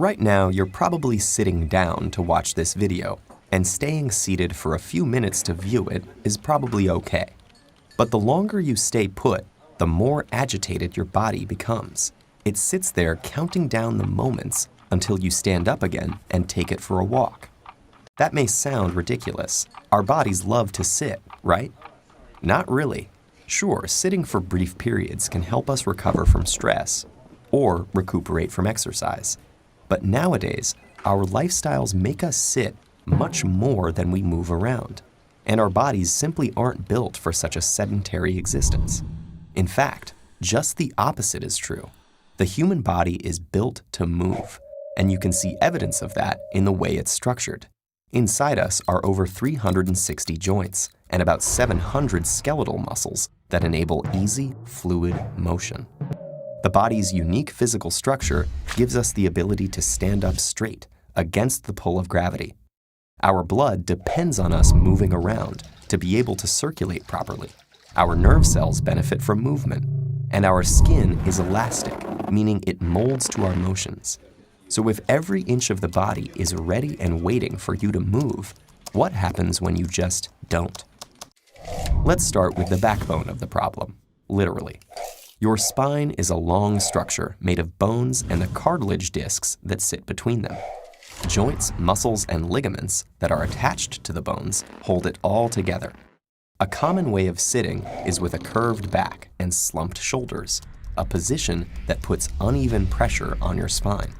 Right now, you're probably sitting down to watch this video, and staying seated for a few minutes to view it is probably okay. But the longer you stay put, the more agitated your body becomes. It sits there counting down the moments until you stand up again and take it for a walk. That may sound ridiculous. Our bodies love to sit, right? Not really. Sure, sitting for brief periods can help us recover from stress or recuperate from exercise. But nowadays, our lifestyles make us sit much more than we move around, and our bodies simply aren't built for such a sedentary existence. In fact, just the opposite is true. The human body is built to move, and you can see evidence of that in the way it's structured. Inside us are over 360 joints and about 700 skeletal muscles that enable easy, fluid motion. The body's unique physical structure gives us the ability to stand up straight against the pull of gravity. Our blood depends on us moving around to be able to circulate properly. Our nerve cells benefit from movement, and our skin is elastic, meaning it molds to our motions. So if every inch of the body is ready and waiting for you to move, what happens when you just don't? Let's start with the backbone of the problem, literally. Your spine is a long structure made of bones and the cartilage discs that sit between them. Joints, muscles, and ligaments that are attached to the bones hold it all together. A common way of sitting is with a curved back and slumped shoulders, a position that puts uneven pressure on your spine.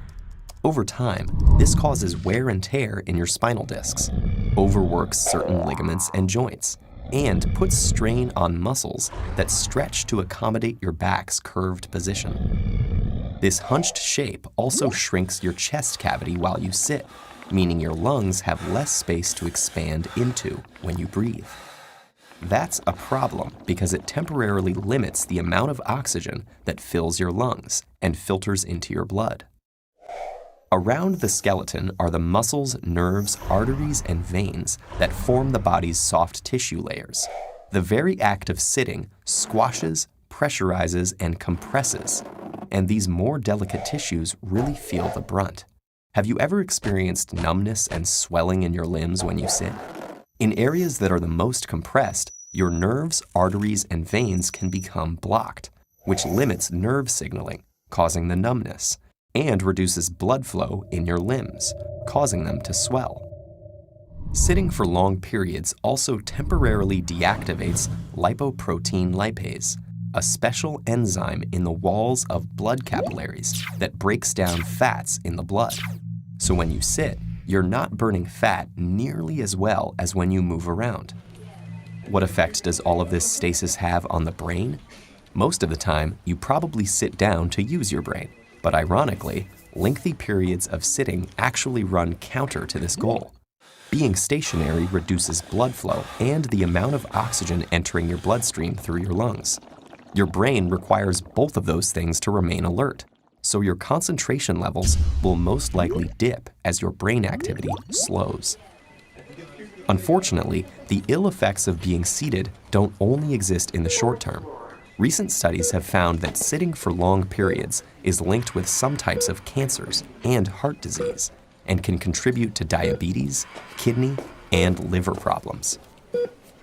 Over time, this causes wear and tear in your spinal discs, overworks certain ligaments and joints, and puts strain on muscles that stretch to accommodate your back's curved position. This hunched shape also shrinks your chest cavity while you sit, meaning your lungs have less space to expand into when you breathe. That's a problem because it temporarily limits the amount of oxygen that fills your lungs and filters into your blood. Around the skeleton are the muscles, nerves, arteries, and veins that form the body's soft tissue layers. The very act of sitting squashes, pressurizes, and compresses, and these more delicate tissues really feel the brunt. Have you ever experienced numbness and swelling in your limbs when you sit? In areas that are the most compressed, your nerves, arteries, and veins can become blocked, which limits nerve signaling, causing the numbness, and reduces blood flow in your limbs, causing them to swell. Sitting for long periods also temporarily deactivates lipoprotein lipase, a special enzyme in the walls of blood capillaries that breaks down fats in the blood. So when you sit, you're not burning fat nearly as well as when you move around. What effect does all of this stasis have on the brain? Most of the time, you probably sit down to use your brain. But ironically, lengthy periods of sitting actually run counter to this goal. Being stationary reduces blood flow and the amount of oxygen entering your bloodstream through your lungs. Your brain requires both of those things to remain alert, so your concentration levels will most likely dip as your brain activity slows. Unfortunately, the ill effects of being seated don't only exist in the short term. Recent studies have found that sitting for long periods is linked with some types of cancers and heart disease, and can contribute to diabetes, kidney, and liver problems.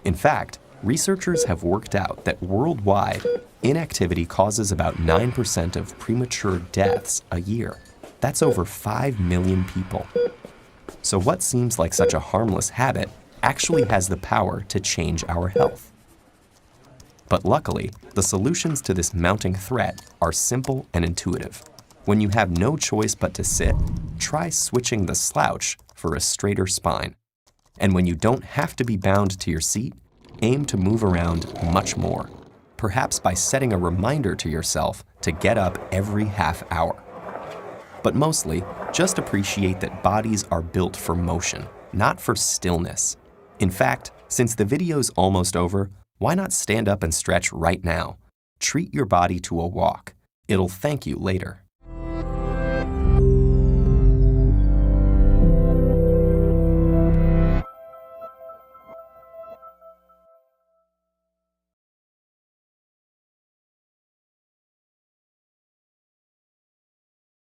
In fact, researchers have worked out that worldwide, inactivity causes about 9% of premature deaths a year. That's over 5 million people. So what seems like such a harmless habit actually has the power to change our health. But luckily, the solutions to this mounting threat are simple and intuitive. When you have no choice but to sit, try switching the slouch for a straighter spine. And when you don't have to be bound to your seat, aim to move around much more, perhaps by setting a reminder to yourself to get up every half hour. But mostly, just appreciate that bodies are built for motion, not for stillness. In fact, since the video's almost over, why not stand up and stretch right now? Treat your body to a walk. It'll thank you later.